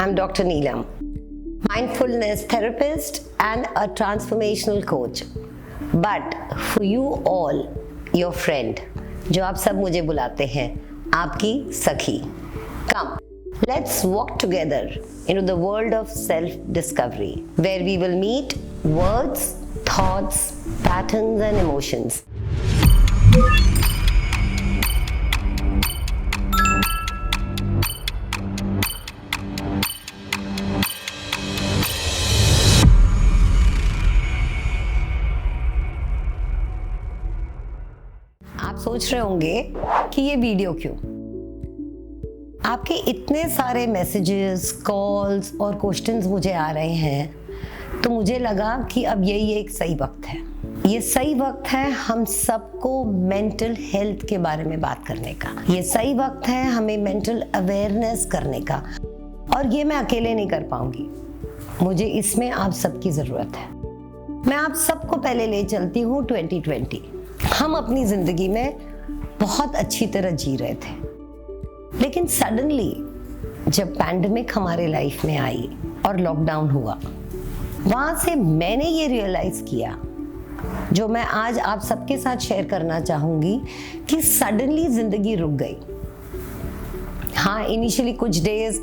I'm Dr. Neelam, mindfulness therapist and a transformational coach. But for you all, your friend, जो आप सब मुझे बुलाते हैं, आपकी सखी. Come, let's walk together into the world of self-discovery, where we will meet words, thoughts, patterns and emotions. आप सोच रहे होंगे कि ये वीडियो क्यों? आपके इतने सारे मैसेजेस, कॉल्स और क्वेश्चंस मुझे आ रहे हैं, तो मुझे लगा कि अब यही एक सही वक्त है. ये सही वक्त है हम सबको मेंटल हेल्थ के बारे में बात करने का. ये सही वक्त है हमें मेंटल अवेयरनेस करने का. और ये मैं अकेले नहीं कर पाऊंगी. मुझे इसमें आप सबकी ज़रूरत है. मैं आप सबको पहले ले चलती हूँ 2020. हम अपनी ज़िंदगी में बहुत अच्छी तरह जी रहे थे, लेकिन सडनली जब पैंडेमिक हमारे लाइफ में आई और लॉकडाउन हुआ, वहाँ से मैंने ये रियलाइज़ किया, जो मैं आज आप सबके साथ शेयर करना चाहूँगी, कि सडनली ज़िंदगी रुक गई. हाँ, इनिशियली कुछ डेज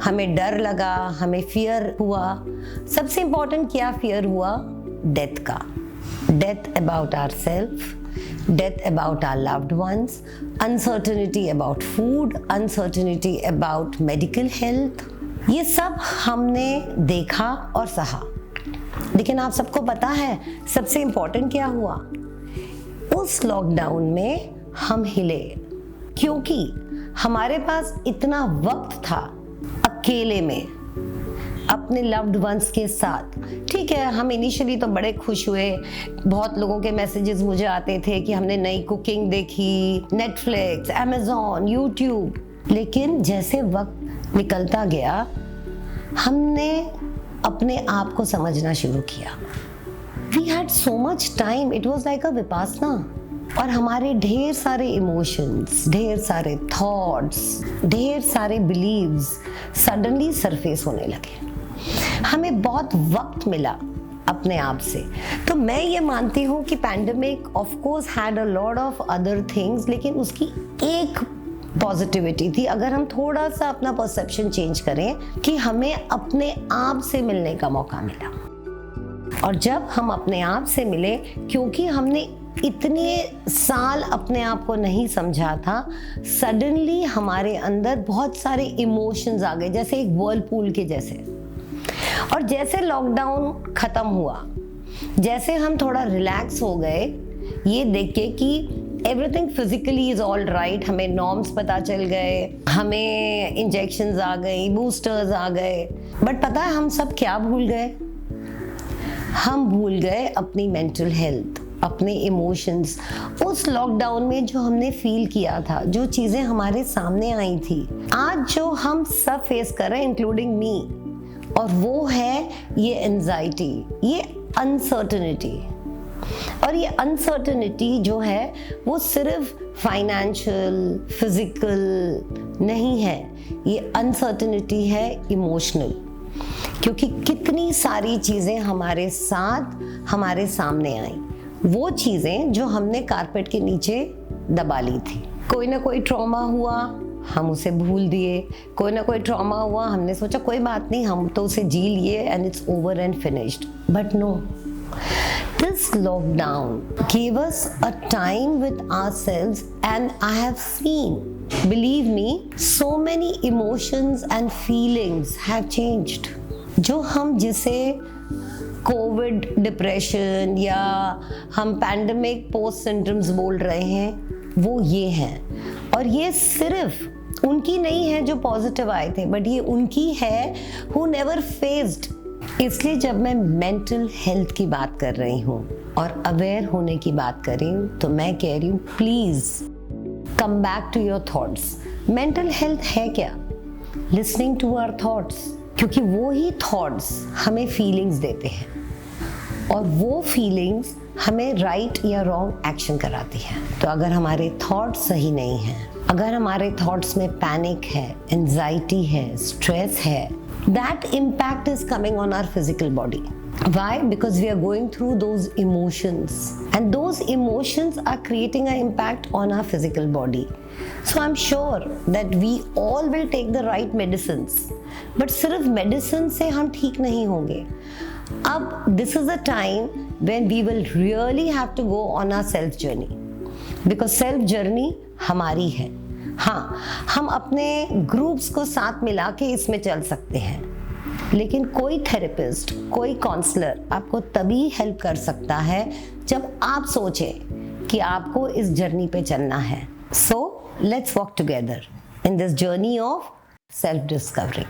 हमें डर लगा, हमें फियर हुआ. सबसे इम्पोर्टेंट क्या फियर हुआ? डेथ का. Death about ourselves, death about our loved ones, uncertainty about food, uncertainty about medical health. ये सब हमने देखा और सहा. लेकिन आप सबको पता है सबसे इम्पोर्टेंट क्या हुआ? उस लॉकडाउन में हम हिले, क्योंकि हमारे पास इतना वक्त था अकेले में अपने लव्ड वंस के साथ. ठीक है, हम इनिशियली तो बड़े खुश हुए. बहुत लोगों के मैसेजेस मुझे आते थे कि हमने नई कुकिंग देखी, नेटफ्लिक्स, अमेज़ॉन, यूट्यूब. लेकिन जैसे वक्त निकलता गया, हमने अपने आप को समझना शुरू किया. We had so much time, it was like a Vipassana. और हमारे ढेर सारे इमोशंस, ढेर सारे थॉट्स, ढेर सारे बिलीव्स सडनली सरफेस होने लगे. हमें बहुत वक्त मिला अपने आप से. तो मैं ये मानती हूँ कि pandemic of course had a lot of other things, लेकिन उसकी एक पॉजिटिविटी थी, अगर हम थोड़ा सा अपना परसेप्शन चेंज करें, कि हमें अपने आप से मिलने का मौका मिला. और जब हम अपने आप से मिले, क्योंकि हमने इतने साल अपने आप को नहीं समझा था, सडनली हमारे अंदर बहुत सारे इमोशंस आ गए, जैसे एक व्हर्लपूल के जैसे. और जैसे लॉकडाउन खत्म हुआ, जैसे हम थोड़ा रिलैक्स हो गए, ये देख के कि everything physically is all right, हमें नॉर्म्स पता चल गए, हमें इंजेक्शंस आ गई, बूस्टर्स आ गए. बट पता है हम सब क्या भूल गए? हम भूल गए अपनी मेंटल हेल्थ, अपने इमोशंस. उस लॉकडाउन में जो हमने फील किया था, जो चीज़ें हमारे सामने आई थी, आज जो हम सब फेस कर रहे हैं, इंक्लूडिंग मी, और वो है ये एंजाइटी, ये अनसर्टेनिटी. और ये अनसर्टेनिटी जो है वो सिर्फ फाइनेंशियल, फिजिकल नहीं है, ये अनसर्टेनिटी है इमोशनल. क्योंकि कितनी सारी चीज़ें हमारे साथ, हमारे सामने आई, वो चीज़ें जो हमने कारपेट के नीचे दबा ली थी. कोई ना कोई ट्रॉमा हुआ, हम उसे भूल दिए. कोई ना कोई ट्रॉमा हुआ, हमने सोचा कोई बात नहीं, हम तो उसे जी लिए and it's over and finished. But no, this lockdown gave us a time with ourselves, and I have seen, believe me, so many emotions and feelings have changed. जो हम जिसे कोविड डिप्रेशन या हम पैंडेमिक पोस्ट सिंड्रोम्स बोल रहे हैं, वो ये हैं. और ये सिर्फ उनकी नहीं है जो पॉजिटिव आए थे, बट ये उनकी है हु नेवर फेस्ड. इसलिए जब मैं मेंटल हेल्थ की बात कर रही हूँ और अवेयर होने की बात कर रही हूँ, तो मैं कह रही हूँ please come back to your thoughts. Mental health है क्या? Listening to our thoughts. क्योंकि वो ही थॉट्स हमें फीलिंग्स देते हैं, और वो फीलिंग्स हमें राइट या रॉन्ग एक्शन कराती है. तो अगर हमारे थॉट्स सही नहीं हैं, अगर हमारे थॉट्स में पैनिक है, एंजाइटी है, स्ट्रेस है, that impact is coming on our physical body. Why? Because we are going through those emotions, and those emotions are creating an impact on our physical body. So I'm sure that we all will take the right medicines, but सिर्फ medicine से हम ठीक नहीं होंगे. अब this is a time when we will really have to go on our self journey, because self journey हमारी है. हाँ, हम अपने ग्रुप्स को साथ मिला के इसमें चल सकते हैं, लेकिन कोई थेरेपिस्ट, कोई काउंसलर आपको तभी हेल्प कर सकता है जब आप सोचें कि आपको इस जर्नी पे चलना है. So let's walk together in this journey of self discovery.